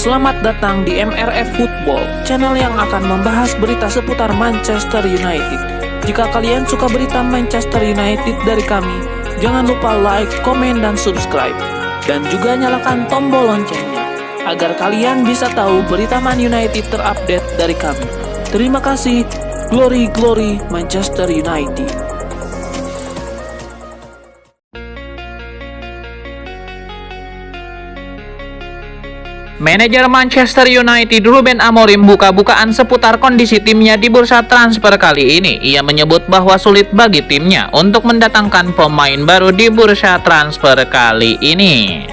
Selamat datang di MRF Football, channel yang akan membahas berita seputar Manchester United. Jika kalian suka berita Manchester United dari kami, jangan lupa like, komen, dan subscribe. Dan juga nyalakan tombol loncengnya, agar kalian bisa tahu berita Man United terupdate dari kami. Terima kasih, Glory Glory Manchester United. Manajer Manchester United Ruben Amorim buka-bukaan seputar kondisi timnya di bursa transfer kali ini. Ia menyebut bahwa sulit bagi timnya untuk mendatangkan pemain baru di bursa transfer kali ini.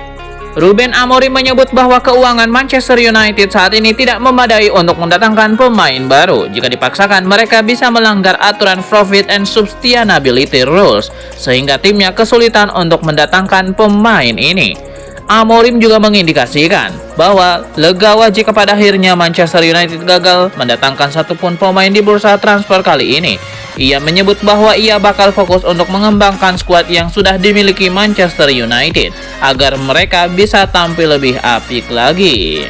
Ruben Amorim menyebut bahwa keuangan Manchester United saat ini tidak memadai untuk mendatangkan pemain baru. Jika dipaksakan, mereka bisa melanggar aturan profit and sustainability rules, sehingga timnya kesulitan untuk mendatangkan pemain ini. Amorim juga mengindikasikan bahwa legawa jika pada akhirnya Manchester United gagal mendatangkan satupun pemain di bursa transfer kali ini. Ia menyebut bahwa ia bakal fokus untuk mengembangkan skuad yang sudah dimiliki Manchester United agar mereka bisa tampil lebih apik lagi.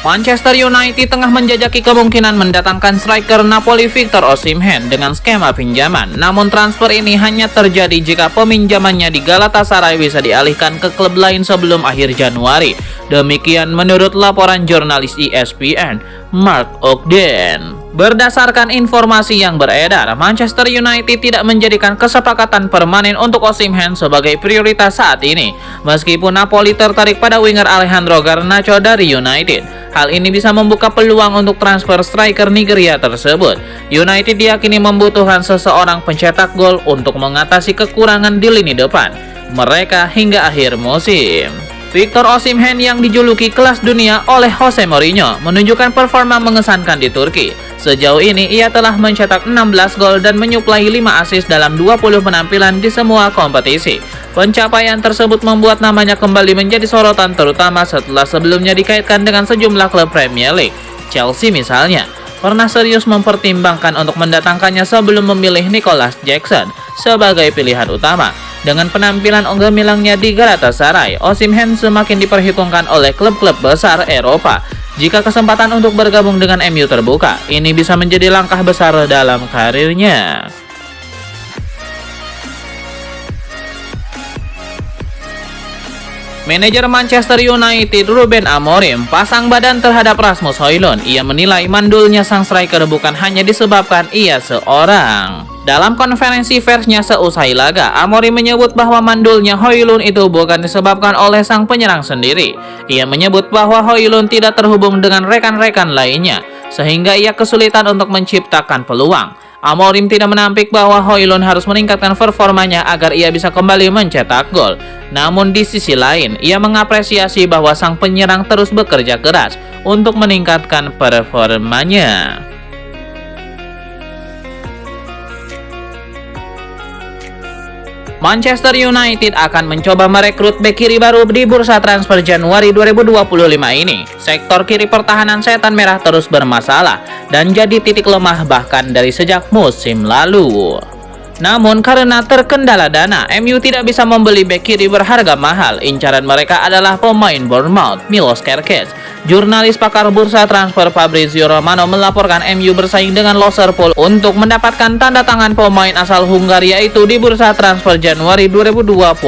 Manchester United tengah menjajaki kemungkinan mendatangkan striker Napoli Victor Osimhen dengan skema pinjaman. Namun transfer ini hanya terjadi jika peminjamannya di Galatasaray bisa dialihkan ke klub lain sebelum akhir Januari. Demikian menurut laporan jurnalis ESPN, Mark Ogden. Berdasarkan informasi yang beredar, Manchester United tidak menjadikan kesepakatan permanen untuk Osimhen sebagai prioritas saat ini. Meskipun Napoli tertarik pada winger Alejandro Garnacho dari United. Hal ini bisa membuka peluang untuk transfer striker Nigeria tersebut. United diyakini membutuhkan seseorang pencetak gol untuk mengatasi kekurangan di lini depan mereka hingga akhir musim. Victor Osimhen yang dijuluki kelas dunia oleh Jose Mourinho menunjukkan performa mengesankan di Turki. Sejauh ini ia telah mencetak 16 gol dan menyuplai 5 assist dalam 20 penampilan di semua kompetisi. Pencapaian tersebut membuat namanya kembali menjadi sorotan terutama setelah sebelumnya dikaitkan dengan sejumlah klub Premier League. Chelsea misalnya pernah serius mempertimbangkan untuk mendatangkannya sebelum memilih Nicholas Jackson sebagai pilihan utama. Dengan penampilan gemilangnya di Galatasaray, Osimhen semakin diperhitungkan oleh klub-klub besar Eropa. Jika kesempatan untuk bergabung dengan MU terbuka, ini bisa menjadi langkah besar dalam karirnya. Manajer Manchester United Ruben Amorim pasang badan terhadap Rasmus Højlund. Ia menilai mandulnya sang striker bukan hanya disebabkan ia seorang. Dalam konferensi persnya seusai laga, Amorim menyebut bahwa mandulnya Højlund itu bukan disebabkan oleh sang penyerang sendiri. Ia menyebut bahwa Højlund tidak terhubung dengan rekan-rekan lainnya, sehingga ia kesulitan untuk menciptakan peluang. Amorim tidak menampik bahwa Højlund harus meningkatkan performanya agar ia bisa kembali mencetak gol. Namun di sisi lain, ia mengapresiasi bahwa sang penyerang terus bekerja keras untuk meningkatkan performanya. Manchester United akan mencoba merekrut bek kiri baru di bursa transfer Januari 2025 ini. Sektor kiri pertahanan setan merah terus bermasalah dan jadi titik lemah bahkan dari sejak musim lalu. Namun karena terkendala dana, MU tidak bisa membeli bek kiri berharga mahal. Incaran mereka adalah pemain Bournemouth, Milos Kerkez. Jurnalis pakar bursa transfer Fabrizio Romano melaporkan MU bersaing dengan Liverpool untuk mendapatkan tanda tangan pemain asal Hungaria itu di bursa transfer Januari 2025.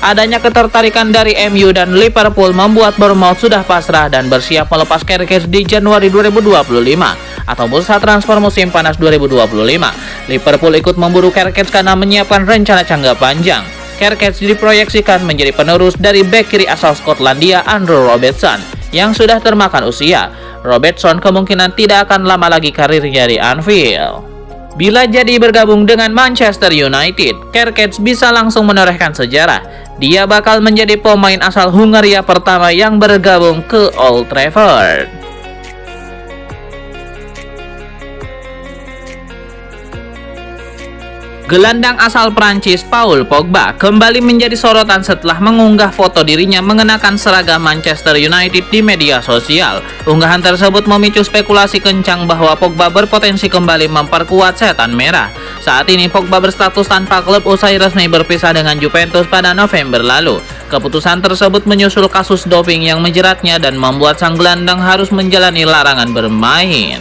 Adanya ketertarikan dari MU dan Liverpool membuat Bournemouth sudah pasrah dan bersiap melepas Kerkez di Januari 2025 atau bursa transfer musim panas 2025. Liverpool ikut memburu Kerkez karena menyiapkan rencana jangka panjang. Kerkez diproyeksikan menjadi penerus dari bek kiri asal Skotlandia Andrew Robertson yang sudah termakan usia. Robertson kemungkinan tidak akan lama lagi karirnya di Anfield. Bila jadi bergabung dengan Manchester United, Kerkez bisa langsung menorehkan sejarah. Dia bakal menjadi pemain asal Hungaria pertama yang bergabung ke Old Trafford. Gelandang asal Prancis Paul Pogba kembali menjadi sorotan setelah mengunggah foto dirinya mengenakan seragam Manchester United di media sosial. Unggahan tersebut memicu spekulasi kencang bahwa Pogba berpotensi kembali memperkuat setan merah. Saat ini Pogba berstatus tanpa klub usai resmi berpisah dengan Juventus pada November lalu. Keputusan tersebut menyusul kasus doping yang menjeratnya dan membuat sang gelandang harus menjalani larangan bermain.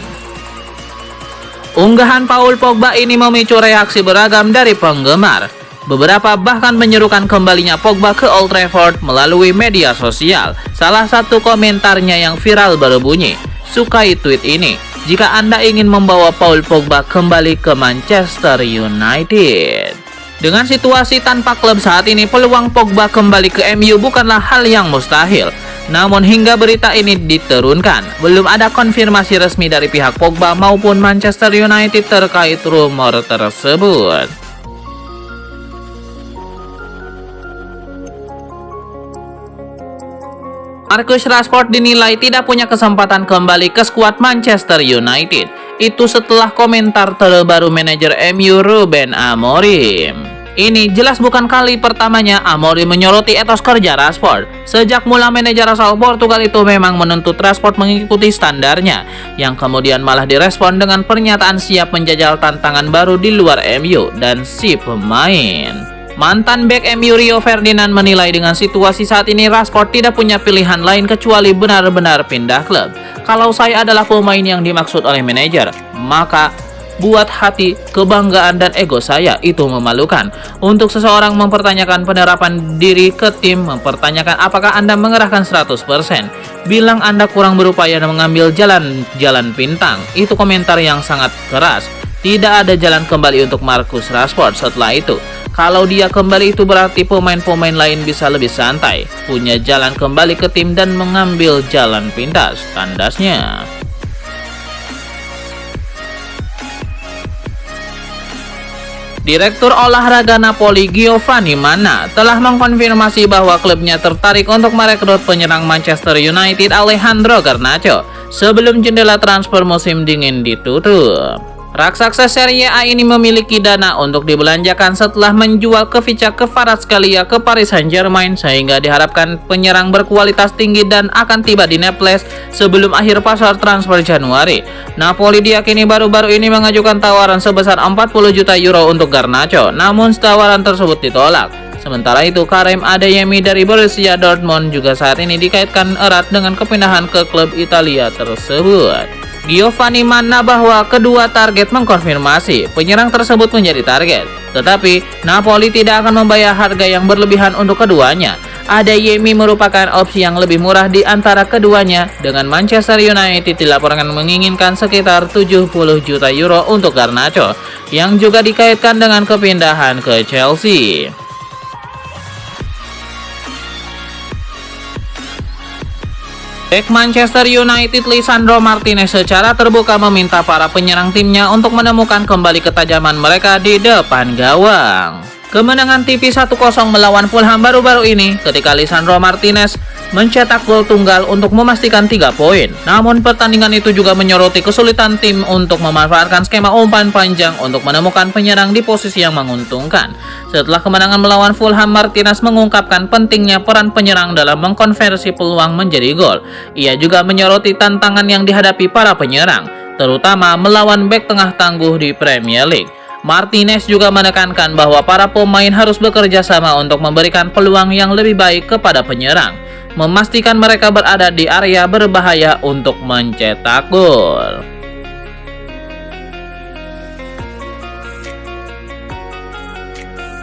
Unggahan Paul Pogba ini memicu reaksi beragam dari penggemar. Beberapa bahkan menyerukan kembalinya Pogba ke Old Trafford melalui media sosial. Salah satu komentarnya yang viral berbunyi, "Sukai tweet ini, jika Anda ingin membawa Paul Pogba kembali ke Manchester United." Dengan situasi tanpa klub saat ini, peluang Pogba kembali ke MU bukanlah hal yang mustahil. Namun hingga berita ini diturunkan, belum ada konfirmasi resmi dari pihak Pogba maupun Manchester United terkait rumor tersebut. Marcus Rashford dinilai tidak punya kesempatan kembali ke skuad Manchester United. Itu setelah komentar terbaru manajer MU Ruben Amorim. Ini jelas bukan kali pertamanya Amorim menyoroti etos kerja Rashford. Sejak mula manajer asal Portugal itu memang menuntut Rashford mengikuti standarnya, yang kemudian malah direspon dengan pernyataan siap menjajal tantangan baru di luar MU dan si pemain. Mantan bek MU Rio Ferdinand menilai dengan situasi saat ini Rashford tidak punya pilihan lain kecuali benar-benar pindah klub. Kalau saya adalah pemain yang dimaksud oleh manajer, maka buat hati, kebanggaan, dan ego saya itu memalukan. Untuk seseorang mempertanyakan penerapan diri ke tim, mempertanyakan apakah Anda mengerahkan 100%, bilang Anda kurang berupaya dan mengambil jalan pintang. Itu komentar yang sangat keras. Tidak ada jalan kembali untuk Marcus Rashford setelah itu. Kalau dia kembali itu berarti pemain-pemain lain bisa lebih santai, punya jalan kembali ke tim dan mengambil jalan pintas, tandasnya. Direktur olahraga Napoli Giovanni Manna telah mengkonfirmasi bahwa klubnya tertarik untuk merekrut penyerang Manchester United Alejandro Garnacho sebelum jendela transfer musim dingin ditutup. Raksasa Serie A ini memiliki dana untuk dibelanjakan setelah menjual Kvaratskhelia ke Paris Saint-Germain, sehingga diharapkan penyerang berkualitas tinggi dan akan tiba di Naples sebelum akhir pasar transfer Januari. Napoli diyakini baru-baru ini mengajukan tawaran sebesar 40 juta euro untuk Garnacho, namun tawaran tersebut ditolak. Sementara itu, Karim Adeyemi dari Borussia Dortmund juga saat ini dikaitkan erat dengan kepindahan ke klub Italia tersebut. Giovanni Manna bahwa kedua target mengkonfirmasi penyerang tersebut menjadi target, tetapi Napoli tidak akan membayar harga yang berlebihan untuk keduanya. Adeyemi merupakan opsi yang lebih murah di antara keduanya, dengan Manchester United dilaporkan menginginkan sekitar 70 juta euro untuk Garnacho, yang juga dikaitkan dengan kepindahan ke Chelsea. Bek Manchester United Lisandro Martinez secara terbuka meminta para penyerang timnya untuk menemukan kembali ketajaman mereka di depan gawang. Kemenangan tipis 1-0 melawan Fulham baru-baru ini ketika Lisandro Martinez mencetak gol tunggal untuk memastikan 3 poin. Namun pertandingan itu juga menyoroti kesulitan tim untuk memanfaatkan skema umpan panjang untuk menemukan penyerang di posisi yang menguntungkan. Setelah kemenangan melawan Fulham, Martinez mengungkapkan pentingnya peran penyerang dalam mengkonversi peluang menjadi gol. Ia juga menyoroti tantangan yang dihadapi para penyerang, terutama melawan bek tengah tangguh di Premier League. Martinez juga menekankan bahwa para pemain harus bekerja sama untuk memberikan peluang yang lebih baik kepada penyerang, memastikan mereka berada di area berbahaya untuk mencetak gol.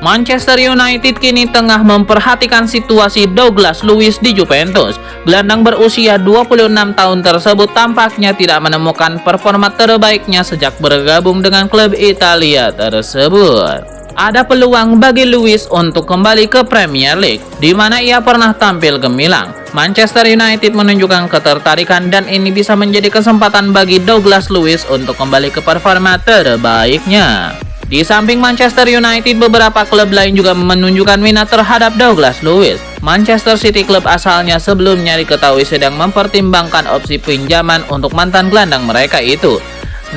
Manchester United kini tengah memperhatikan situasi Douglas Luiz di Juventus. Gelandang berusia 26 tahun tersebut tampaknya tidak menemukan performa terbaiknya sejak bergabung dengan klub Italia tersebut. Ada peluang bagi Luiz untuk kembali ke Premier League, di mana ia pernah tampil gemilang. Manchester United menunjukkan ketertarikan dan ini bisa menjadi kesempatan bagi Douglas Luiz untuk kembali ke performa terbaiknya. Di samping Manchester United, beberapa klub lain juga menunjukkan minat terhadap Douglas Luiz. Manchester City, klub asalnya sebelumnya diketahui sedang mempertimbangkan opsi pinjaman untuk mantan gelandang mereka itu.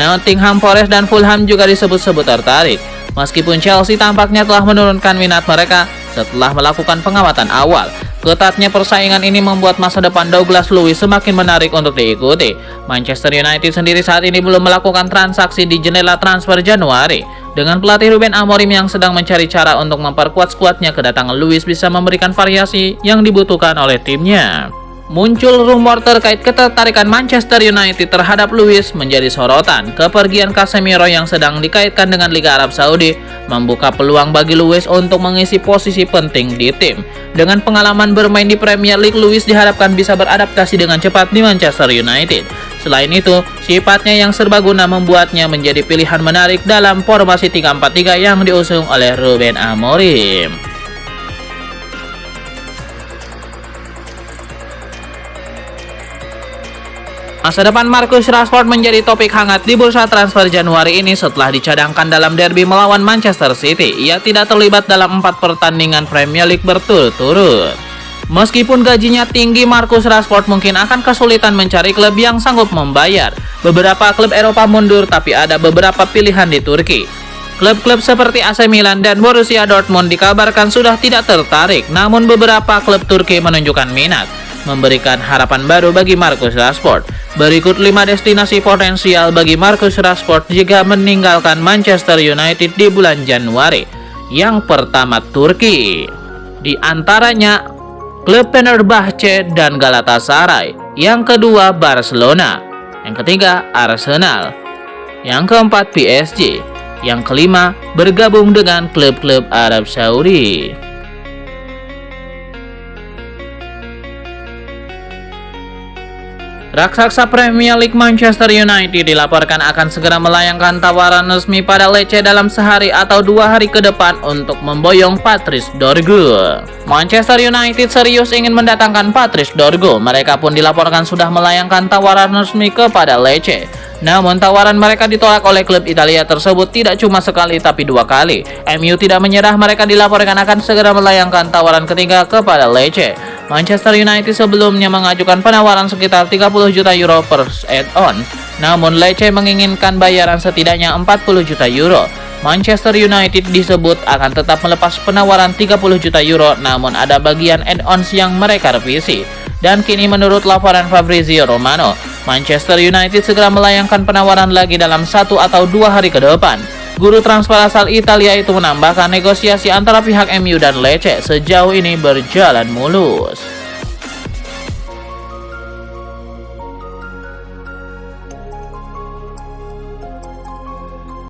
Nottingham Forest dan Fulham juga disebut-sebut tertarik. Meskipun Chelsea tampaknya telah menurunkan minat mereka setelah melakukan pengamatan awal, ketatnya persaingan ini membuat masa depan Douglas Luiz semakin menarik untuk diikuti. Manchester United sendiri saat ini belum melakukan transaksi di jendela transfer Januari. Dengan pelatih Ruben Amorim yang sedang mencari cara untuk memperkuat skuadnya, kedatangan Luiz bisa memberikan variasi yang dibutuhkan oleh timnya. Muncul rumor terkait ketertarikan Manchester United terhadap Luiz menjadi sorotan. Kepergian Casemiro yang sedang dikaitkan dengan Liga Arab Saudi membuka peluang bagi Luiz untuk mengisi posisi penting di tim. Dengan pengalaman bermain di Premier League, Luiz diharapkan bisa beradaptasi dengan cepat di Manchester United. Selain itu, sifatnya yang serbaguna membuatnya menjadi pilihan menarik dalam formasi 3-4-3 yang diusung oleh Ruben Amorim. Masa depan Marcus Rashford menjadi topik hangat di bursa transfer Januari ini setelah dicadangkan dalam derby melawan Manchester City. Ia tidak terlibat dalam 4 pertandingan Premier League berturut-turut. Meskipun gajinya tinggi, Marcus Rashford mungkin akan kesulitan mencari klub yang sanggup membayar. Beberapa klub Eropa mundur, tapi ada beberapa pilihan di Turki. Klub-klub seperti AC Milan dan Borussia Dortmund dikabarkan sudah tidak tertarik, namun beberapa klub Turki menunjukkan minat, memberikan harapan baru bagi Marcus Rashford. Berikut 5 destinasi potensial bagi Marcus Rashford jika meninggalkan Manchester United di bulan Januari. Yang pertama, Turki. Di antaranya klub Fenerbahce dan Galatasaray. Yang kedua, Barcelona. Yang ketiga, Arsenal. Yang keempat, PSG. Yang kelima, bergabung dengan klub-klub Arab Saudi. Raksasa Premier League Manchester United dilaporkan akan segera melayangkan tawaran resmi pada Lecce dalam sehari atau 2 hari ke depan untuk memboyong Patrice Dorgu. Manchester United serius ingin mendatangkan Patrice Dorgu. Mereka pun dilaporkan sudah melayangkan tawaran resmi kepada Lecce. Namun tawaran mereka ditolak oleh klub Italia tersebut tidak cuma sekali tapi 2 kali. MU tidak menyerah, mereka dilaporkan akan segera melayangkan tawaran ketiga kepada Lecce. Manchester United sebelumnya mengajukan penawaran sekitar 30 juta euro per add-on. Namun Lecce menginginkan bayaran setidaknya 40 juta euro. Manchester United disebut akan tetap melepas penawaran 30 juta euro, namun ada bagian add-ons yang mereka revisi. Dan kini menurut laporan Fabrizio Romano, Manchester United segera melayangkan penawaran lagi dalam 1 atau 2 hari ke depan. Guru transfer asal Italia itu menambahkan negosiasi antara pihak MU dan Lecce sejauh ini berjalan mulus.